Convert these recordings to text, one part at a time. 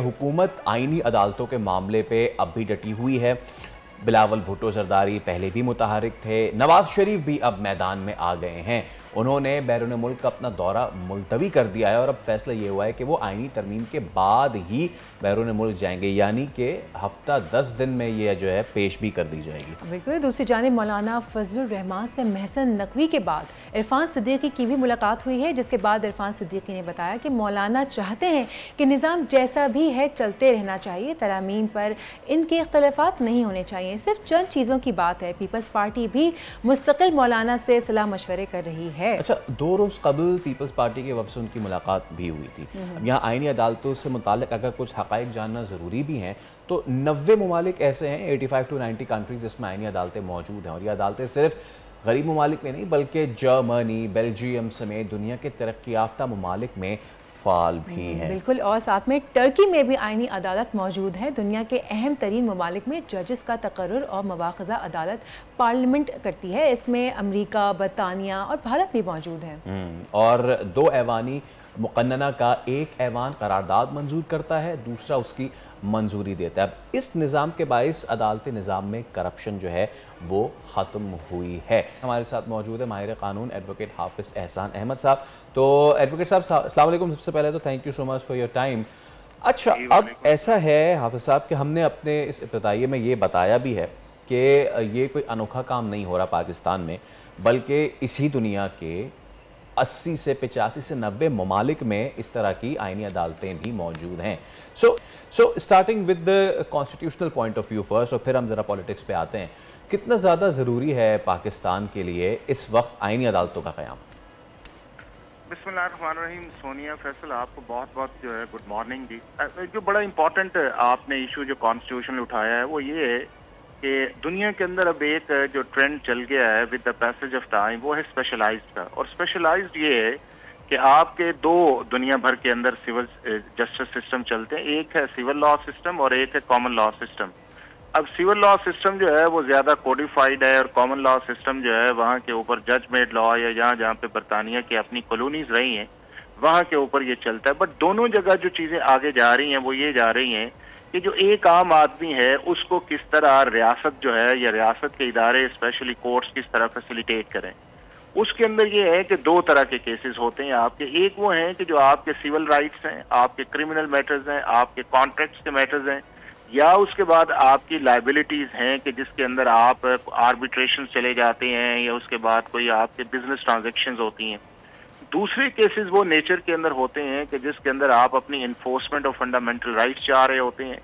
हुकूमत आईनी अदालतों के मामले पे अब भी डटी हुई है। बिलावल भुट्टो जरदारी पहले भी मुतहरिक थे। नवाज शरीफ भी अब मैदान में आ गए हैं। उन्होंने बैरून मुल्क अपना दौरा मुलतवी कर दिया है और अब फैसला ये हुआ है कि वो आईनी तरमीम के बाद ही बैरून मुल्क जाएंगे, यानी कि हफ्ता 10 दिन में ये जो है पेश भी कर दी जाएगी। बिल्कुल। दूसरी जानिब मौलाना फजलुर रहमान से महसन नकवी के बाद इरफान सिद्दीकी की भी मुलाकात हुई है, जिसके बाद इरफान सिद्दीकी ने बताया कि मौलाना चाहते हैं कि निज़ाम जैसा भी है चलते रहना चाहिए, तरामीम पर इनके इख्तलाफात नहीं होने चाहिए, सिर्फ चंद चीज़ों की बात है। पीपल्स पार्टी भी मुस्तकिल मौलाना से सलाह मशवरे कर रही है। अच्छा, 2 रोज़ कबल पीपल्स पार्टी के वफ़द से उनकी मुलाकात भी हुई थी। अब यहाँ आईनी अदालतों से मुताल्लिक़ अगर कुछ हक़ाइक़ जानना ज़रूरी भी हैं तो 90 ममालिक ऐसे हैं, 85 to 90 कंट्रीज़ जिसमें आईनी अदालतें मौजूद हैं, और ये अदालतें सिर्फ गरीब ममालिक में नहीं बल्कि जर्मनी, बेल्जियम समेत दुनिया के तरक्की याफ्ता ममालिक में फ़ाल भी हैं। बिल्कुल। और साथ में टर्की में भी आईनी अदालत मौजूद है। दुनिया के अहम तरीन ममालिक में जजेस का तकर्रुर और मवाख़ज़ा अदालत पार्लियामेंट करती है। इसमें अमरीका, बरतानिया और भारत भी मौजूद हैं। और 2 ऐवानी मुक़न्नना का एक ऐवान करारदाद मंजूर करता है, दूसरा उसकी मंजूरी देता है। अब इस निज़ाम के बाइस अदालती निज़ाम में करप्शन जो है वो ख़त्म हुई है। हमारे साथ मौजूद है माहिर क़ानून एडवोकेट हाफिज़ एहसान अहमद साहब। तो एडवोकेट साहब, अस्सलाम वालेकुम। सबसे पहले तो thank you so much for your time. अच्छा, अब ऐसा है हाफिज़ साहब कि हमने अपने इस इब्तिदाइये में ये बताया भी है कि ये कोई अनोखा काम नहीं हो रहा पाकिस्तान में, बल्कि इसी दुनिया के 80 से 85 से 90 ममालिक में इस तरह की आईनी अदालतें भी मौजूद हैं। So starting with the constitutional point of view first, और फिर हम ज़रा पॉलिटिक्स पे आते हैं। कितना ज़्यादा ज़रूरी है पाकिस्तान के लिए इस वक्त आईनी अदालतों का क़याम? बिस्मिल्लाहिर्रहमानिर्रहीम। सोनिया, फैसल, आपको बहुत बहुत जो है गुड मॉर्निंग जी। जो बड़ा इंपॉर्टेंट आपने इशू जो कॉन्स्टिट्यूशन उठाया है वो ये है कि दुनिया के अंदर अब एक जो ट्रेंड चल गया है with the passage of time, वो है स्पेशलाइज्ड का। और स्पेशलाइज्ड ये है कि आपके 2 दुनिया भर के अंदर सिविल जस्टिस सिस्टम चलते हैं। एक है सिविल लॉ सिस्टम और एक है कॉमन लॉ सिस्टम। अब सिविल लॉ सिस्टम जो है वो ज़्यादा कोडिफाइड है और कॉमन लॉ सिस्टम जो है वहाँ के ऊपर जज मेड लॉ या जहाँ जहाँ पे बरतानिया की अपनी कॉलोनीज रही हैं वहाँ के ऊपर ये चलता है। बट दोनों जगह जो चीज़ें आगे जा रही हैं वो ये जा रही हैं कि जो एक आम आदमी है उसको किस तरह रियासत जो है या रियासत के इदारे स्पेशली कोर्ट्स किस तरह फैसिलिटेट करें। उसके अंदर ये है कि 2 तरह के केसेस होते हैं आपके। एक वो हैं कि जो आपके सिविल राइट्स हैं, आपके क्रिमिनल मैटर्स हैं, आपके कॉन्ट्रैक्ट्स के मैटर्स हैं, या उसके बाद आपकी लाइबिलिटीज हैं कि जिसके अंदर आप आर्बिट्रेशन चले जाते हैं या उसके बाद कोई आपके बिजनेस ट्रांजैक्शंस होती हैं। दूसरे केसेस वो नेचर के अंदर होते हैं कि जिसके अंदर आप अपनी इन्फोर्समेंट ऑफ फंडामेंटल राइट्स चाह रहे होते हैं,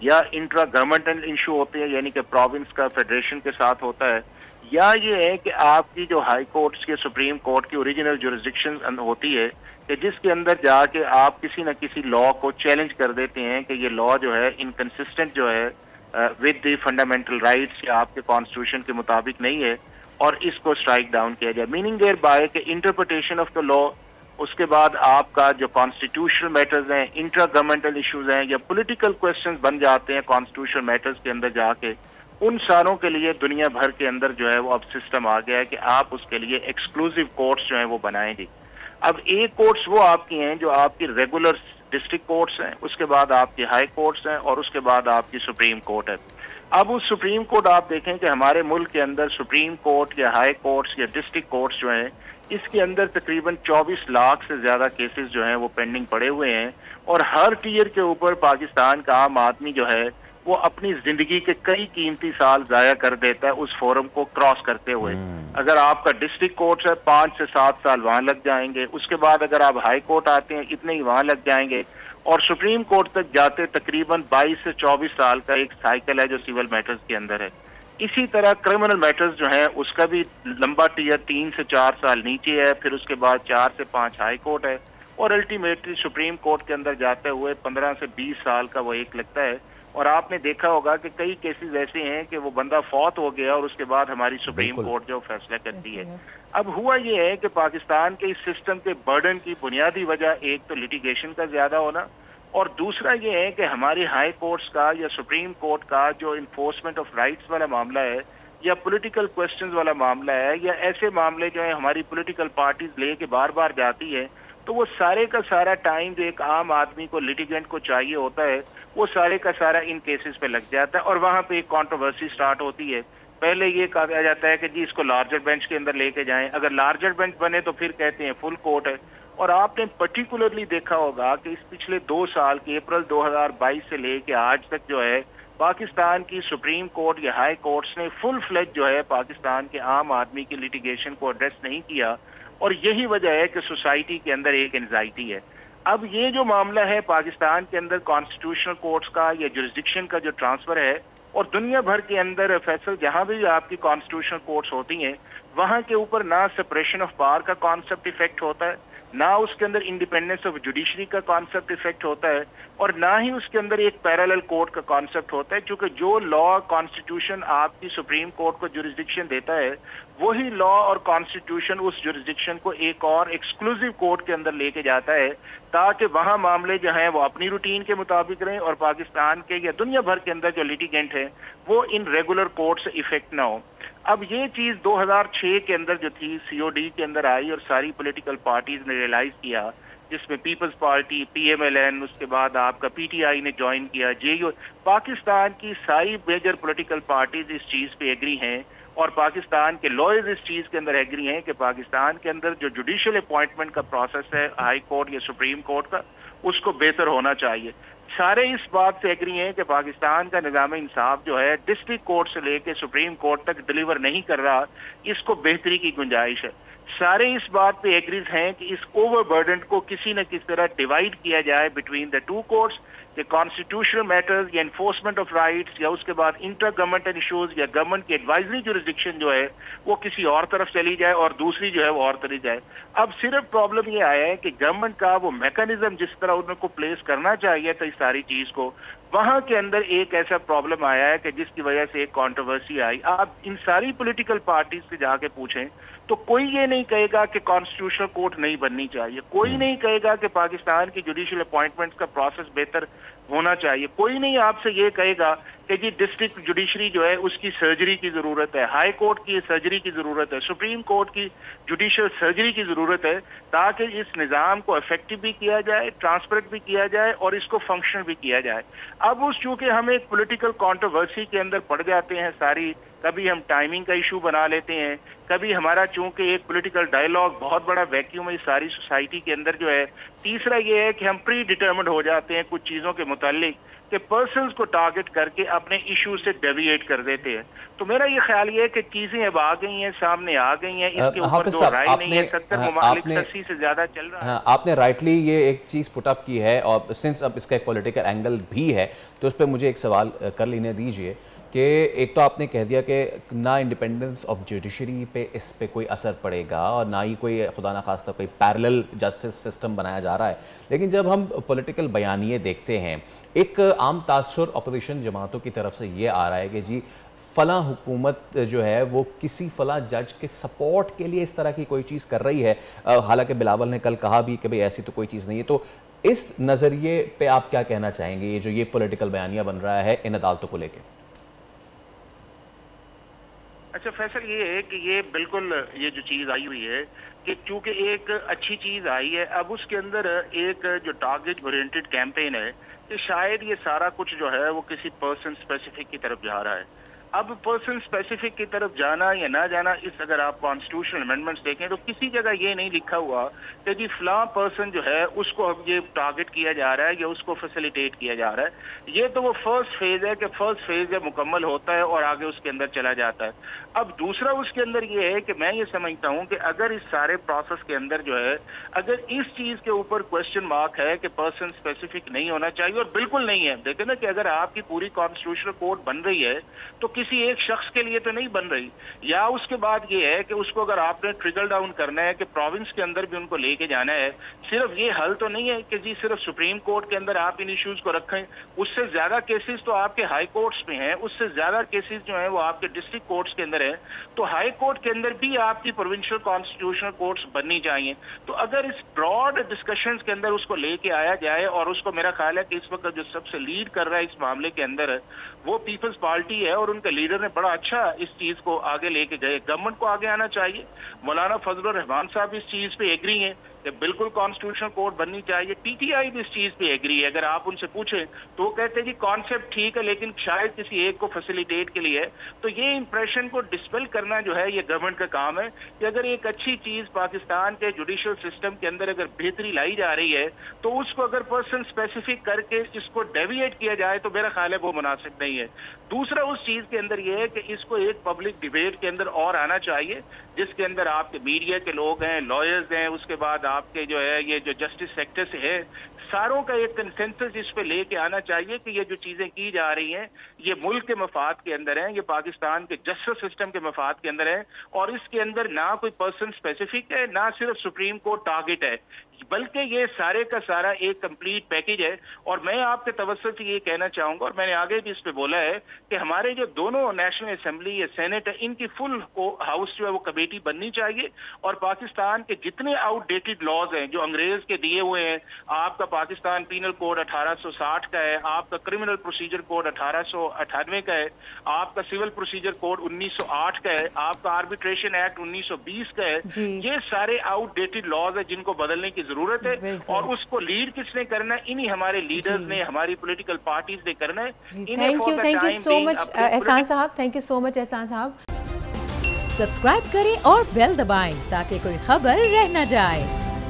या इंट्रा गवर्नमेंटल इशू होते हैं, यानी कि प्रोविंस का फेडरेशन के साथ होता है, या ये है कि आपकी जो हाई कोर्ट्स के सुप्रीम कोर्ट की ओरिजिनल जुरिस्डिक्शन होती है कि जिसके अंदर जाके आप किसी न किसी लॉ को चैलेंज कर देते हैं कि ये लॉ जो है इनकंसिस्टेंट जो है विद द फंडामेंटल राइट्स या आपके कॉन्स्टिट्यूशन के मुताबिक नहीं है और इसको स्ट्राइक डाउन किया जाए। मीनिंग देयर बाय के इंटरप्रिटेशन ऑफ द लॉ, उसके बाद आपका जो कॉन्स्टिट्यूशनल मैटर्स हैं, इंट्रा गवर्नमेंटल इश्यूज हैं या पॉलिटिकल क्वेश्चंस बन जाते हैं कॉन्स्टिट्यूशनल मैटर्स के अंदर जाके, उन सारों के लिए दुनिया भर के अंदर जो है वो अब सिस्टम आ गया है कि आप उसके लिए एक्सक्लूसिव कोर्ट्स जो है वो बनाएंगे। अब एक कोर्ट्स वो आपकी हैं जो आपकी रेगुलर डिस्ट्रिक्ट कोर्ट्स हैं, उसके बाद आपकी हाई कोर्ट्स हैं और उसके बाद आपकी सुप्रीम कोर्ट है। अब उस सुप्रीम कोर्ट आप देखें कि हमारे मुल्क के अंदर सुप्रीम कोर्ट या हाई कोर्ट्स या डिस्ट्रिक्ट कोर्ट्स जो हैं इसके अंदर तकरीबन 24 लाख से ज़्यादा केसेस जो हैं वो पेंडिंग पड़े हुए हैं, और हर टीयर के ऊपर पाकिस्तान का आम आदमी जो है वो अपनी जिंदगी के कई कीमती साल जाया कर देता है उस फोरम को क्रॉस करते हुए। अगर आपका डिस्ट्रिक्ट कोर्ट है 5 से 7 साल वहां लग जाएंगे, उसके बाद अगर आप हाई कोर्ट आते हैं इतने ही वहां लग जाएंगे, और सुप्रीम कोर्ट तक जाते तकरीबन 22 से 24 साल का एक साइकिल है जो सिविल मैटर्स के अंदर है। इसी तरह क्रिमिनल मैटर्स जो है उसका भी लंबा टीयर 3 से 4 साल नीचे है, फिर उसके बाद 4 से 5 हाई कोर्ट है, और अल्टीमेटली सुप्रीम कोर्ट के अंदर जाते हुए 15 से 20 साल का वो एक लगता है। और आपने देखा होगा कि कई केसेस ऐसे हैं कि वो बंदा फौत हो गया और उसके बाद हमारी सुप्रीम कोर्ट जो फैसला करती है। अब हुआ ये है कि पाकिस्तान के इस सिस्टम के बर्डन की बुनियादी वजह एक तो लिटिगेशन का ज्यादा होना, और दूसरा ये है कि हमारी हाई कोर्ट्स का या सुप्रीम कोर्ट का जो इन्फोर्समेंट ऑफ राइट्स वाला मामला है या पॉलिटिकल क्वेश्चंस वाला मामला है या ऐसे मामले जो है हमारी पॉलिटिकल पार्टीज लेके बार बार जाती है, تو وہ سارے کا سارا ٹائم جو ایک عام آدمی کو لیٹیگنٹ کو چاہیے ہوتا ہے وہ سارے کا سارا ان کیسز پہ لگ جاتا ہے اور وہاں پہ ایک کانٹروورسی سٹارٹ ہوتی ہے. پہلے یہ کہا جاتا ہے کہ جی اس کو لارجر بینچ کے اندر لے کے جائیں, اگر لارجر بینچ بنے تو پھر کہتے ہیں فل کورٹ ہے. اور آپ نے پرٹیکولرلی دیکھا ہوگا کہ اس پچھلے 2 سال کی اپریل 2022 سے لے کے آج تک جو ہے پاکستان کی سپریم کورٹ یا ہائی کورٹس نے فل فلیج جو ہے پاکستان کے عام آدمی کی لیٹیگیشن کو ایڈریس نہیں کیا, اور یہی وجہ ہے کہ سوسائٹی کے اندر ایک انزائٹی ہے. اب یہ جو معاملہ ہے پاکستان کے اندر کانسٹیٹیوشنل کورٹس کا یا جورسڈکشن کا جو ٹرانسفر ہے, اور دنیا بھر کے اندر فیصل جہاں بھی آپ کی کانسٹیٹیوشنل کورٹس ہوتی ہیں وہاں کے اوپر نہ سپریشن آف پاور کا کانسیپٹ افیکٹ ہوتا ہے, نہ اس کے اندر انڈیپینڈنس آف جوڈیشری کا کانسیپٹ افیکٹ ہوتا ہے, اور نہ ہی اس کے اندر ایک پیرالل کورٹ کا کانسیپٹ ہوتا ہے. کیونکہ جو لا کانسٹیٹیوشن آپ کی سپریم کورٹ کو جورسڈکشن دیتا ہے وہی لا اور کانسٹیٹیوشن اس جورسڈکشن کو ایک اور ایکسکلوسیو کورٹ کے اندر لے کے جاتا ہے تاکہ وہاں معاملے جو ہیں وہ اپنی روٹین کے مطابق رہیں اور پاکستان کے یا دنیا بھر کے اندر جو لیٹیگنٹ ہیں وہ ان ریگولر کورٹ سے افیکٹ نہ ہو. اب یہ چیز 2006 کے اندر جو تھی COD کے اندر آئی اور ساری پولیٹیکل پارٹیز نے ریئلائز کیا, جس میں پیپلز پارٹی, PMLN, اس کے بعد آپ کا PTI نے جوائن کیا, JU, پاکستان کی ساری میجر پولیٹیکل پارٹیز اس چیز پہ ایگری ہیں اور پاکستان کے لائرز اس چیز کے اندر ایگری ہیں کہ پاکستان کے اندر جو جوڈیشل اپوائنٹمنٹ کا پروسیس ہے ہائی کورٹ یا سپریم کورٹ کا اس کو بہتر ہونا چاہیے. سارے اس بات سے ایگری ہیں کہ پاکستان کا نظام انصاف جو ہے ڈسٹرکٹ کورٹ سے لے کے سپریم کورٹ تک ڈلیور نہیں کر رہا, اس کو بہتری کی گنجائش ہے. سارے اس بات پہ ایگریز ہیں کہ اس اوور برڈن کو کسی نہ کسی طرح ڈیوائڈ کیا جائے بٹوین دا 2 کورٹس, کہ کانسٹیٹیوشنل میٹرز یا انفورسمنٹ آف رائٹس یا اس کے بعد انٹر گورنمنٹل ایشوز یا گورنمنٹ کی ایڈوائزری جورسڈکشن جو ہے وہ کسی اور طرف چلی جائے اور دوسری جو ہے وہ اور چلی جائے. اب صرف پرابلم یہ آیا ہے کہ گورنمنٹ کا وہ میکانزم جس طرح ان کو پلیس کرنا چاہیے تھا اس ساری چیز کو, وہاں کے اندر ایک ایسا پرابلم آیا ہے کہ جس کی وجہ سے ایک کانٹروورسی آئی. آپ ان ساری پولیٹیکل پارٹیز سے جا کے پوچھیں تو کوئی یہ نہیں کہے گا کہ کانسٹیٹیوشنل کورٹ نہیں بننی چاہیے, کوئی نہیں کہے گا کہ پاکستان کی جوڈیشل اپوائنٹمنٹس کا پروسیس بہتر ہونا چاہیے, کوئی نہیں آپ سے یہ کہے گا کہ جی ڈسٹرکٹ جوڈیشری جو ہے اس کی سرجری کی ضرورت ہے, ہائی کورٹ کی سرجری کی ضرورت ہے, سپریم کورٹ کی جوڈیشل سرجری کی ضرورت ہے تاکہ اس نظام کو افیکٹو بھی کیا جائے, ٹرانسپیرنٹ بھی کیا جائے اور اس کو فنکشنل بھی کیا جائے. اب اس چونکہ ہم ایک پولیٹیکل کانٹروورسی کے اندر پڑ جاتے ہیں ساری, کبھی ہم ٹائمنگ کا ایشو بنا لیتے ہیں, کبھی ہمارا چونکہ ایک پولیٹیکل ڈائیلاگ بہت بڑا ویکیوم ہے ساری سوسائٹی کے اندر جو ہے. تیسرا یہ ہے کہ ہم پری ڈیٹرمنڈ ہو جاتے ہیں کچھ چیزوں کے متعلق کہ پرسنز کو ٹارگٹ کر کے اپنے ایشو سے ڈیویٹ کر دیتے ہیں. تو میرا یہ خیال یہ ہے کہ چیزیں اب آ گئی ہیں, سامنے آ گئی ہیں, اس کے اوپر جو رائے نہیں ہے, 70 ممالک 80 سے زیادہ چل رہا ہے. آپ نے رائٹلی یہ ایک چیز پٹ اپ کی ہے, اور سنس اب اس کا ایک پولیٹیکل اینگل بھی ہے تو اس پہ مجھے ایک سوال کر لینے دیجئے کہ ایک تو آپ نے کہہ دیا کہ نہ انڈیپینڈنس آف جوڈیشری پہ اس پہ کوئی اثر پڑے گا اور نہ ہی کوئی خدا نخواستہ کوئی پیرلل جسٹس سسٹم بنایا جا رہا ہے, لیکن جب ہم پولیٹیکل بیانیے دیکھتے ہیں ایک عام تاثر اپوزیشن جماعتوں کی طرف سے یہ آ رہا ہے کہ جی فلاں حکومت جو ہے وہ کسی فلاں جج کے سپورٹ کے لیے اس طرح کی کوئی چیز کر رہی ہے, حالانکہ بلاول نے کل کہا بھی کہ بھئی ایسی تو کوئی چیز نہیں ہے. تو اس نظریے پہ آپ کیا کہنا چاہیں گے, یہ جو یہ پولیٹیکل بیانیہ بن رہا ہے ان عدالتوں کو لے کے؟ اچھا فیصل, یہ ہے کہ یہ بالکل یہ جو چیز آئی ہوئی ہے کہ چونکہ ایک اچھی چیز آئی ہے, اب اس کے اندر ایک جو ٹارگٹ اورینٹڈ کیمپین ہے کہ شاید یہ سارا کچھ جو ہے وہ کسی پرسن اسپیسیفک کی طرف جا رہا ہے. اب پرسن اسپیسیفک کی طرف جانا یا نہ جانا, اس اگر آپ کانسٹیٹیوشنل امینڈمنٹس دیکھیں تو کسی جگہ یہ نہیں لکھا ہوا کہ جی فلاں پرسن جو ہے اس کو اب یہ ٹارگٹ کیا جا رہا ہے یا اس کو فیسیلیٹیٹ کیا جا رہا ہے. یہ تو وہ فرسٹ فیز ہے کہ فرسٹ فیز جب مکمل ہوتا ہے اور آگے اس کے اندر چلا جاتا ہے. اب دوسرا اس کے اندر یہ ہے کہ میں یہ سمجھتا ہوں کہ اگر اس سارے پروسیس کے اندر جو ہے اگر اس چیز کے اوپر کوشچن مارک ہے کہ پرسن اسپیسیفک نہیں ہونا چاہیے, اور بالکل نہیں ہے. دیکھیں نا کہ اگر آپ کی پوری کانسٹیٹیوشنل کورٹ بن رہی ہے تو کسی ایک شخص کے لیے تو نہیں بن رہی, یا اس کے بعد یہ ہے کہ اس کو اگر آپ نے ٹریکل ڈاؤن کرنا ہے کہ پروونس کے اندر بھی ان کو لے کے جانا ہے, صرف یہ حل تو نہیں ہے کہ جی صرف سپریم کورٹ کے اندر آپ ان ایشوز کو رکھیں. اس سے زیادہ کیسز تو آپ کے ہائی کورٹس میں ہیں, اس سے زیادہ کیسز جو ہیں وہ آپ کے ڈسٹرکٹ کورٹس کے اندر ہیں. تو ہائی کورٹ کے اندر بھی آپ کی پروونشل کانسٹیٹیوشنل کورٹس بننی چاہیے. تو اگر اس براڈ ڈسکشنز کے اندر اس کو لے کے آیا جائے, اور اس کو میرا خیال ہے کہ اس وقت جو سب سے لیڈ کر رہا ہے اس معاملے کے اندر وہ پیپلز پارٹی ہے, اور ان کے لیڈر نے بڑا اچھا اس چیز کو آگے لے کے گئے. گورنمنٹ کو آگے آنا چاہیے. مولانا فضل الرحمان صاحب اس چیز پہ ایگری ہیں कि बिल्कुल कॉन्स्टिट्यूशनल कोर्ट बननी चाहिए। टीटीआई भी इस चीज पे एग्री है। अगर आप उनसे पूछें तो वो कहते हैं जी कॉन्सेप्ट ठीक है लेकिन शायद किसी एक को फैसिलिटेट के लिए है। तो ये इंप्रेशन को डिस्पेल करना जो है ये गवर्नमेंट का काम है कि अगर एक अच्छी चीज पाकिस्तान के जुडिशियल सिस्टम के अंदर अगर बेहतरी लाई जा रही है तो उसको अगर पर्सन स्पेसिफिक करके इसको डेविएट किया जाए तो मेरा ख्याल है वो मुनासिब नहीं है। दूसरा उस चीज के अंदर ये है कि इसको एक पब्लिक डिबेट के अंदर और आना चाहिए जिसके अंदर आपके मीडिया के लोग हैं, लॉयर्स हैं, उसके बाद आपके जो है ये जो जस्टिस सेक्टर से है, सारों का एक कंसेंसस इस पे लेके आना चाहिए कि ये जो चीजें की जा रही हैं ये मुल्क के मफाद के अंदर हैं, ये पाकिस्तान के जस्टिस सिस्टम के मफाद के अंदर है और इसके अंदर ना कोई पर्सन स्पेसिफिक है ना सिर्फ सुप्रीम कोर्ट टारगेट है बल्कि ये सारे का सारा एक कंप्लीट पैकेज है। और मैं आपके तवज्जो से ये कहना चाहूंगा और मैंने आगे भी इस पे बोला है कि हमारे जो दोनों नेशनल असेंबली या सेनेट है इनकी फुल हाउस जो है वो कमेटी बननी चाहिए और पाकिस्तान के जितने आउटडेटेड लॉज हैं जो अंग्रेज के दिए हुए हैं, आपका पाकिस्तान पीनल कोड 1860 का है, आपका क्रिमिनल प्रोसीजर कोड 1898 का है, आपका सिविल प्रोसीजर कोड 1908 का है, आपका आर्बिट्रेशन एक्ट 1920 का है, ये सारे आउटडेटेड लॉज है जिनको बदलने की जरूरत है और उसको लीड किसने करना है? इन्हीं हमारे लीडर्स ने, हमारी पॉलिटिकल पार्टीज ने करना है। थैंक यू सो मच एहसान साहब, थैंक यू सो मच एहसान साहब। सब्सक्राइब करें और बेल दबाएं ताकि कोई खबर रह न जाए।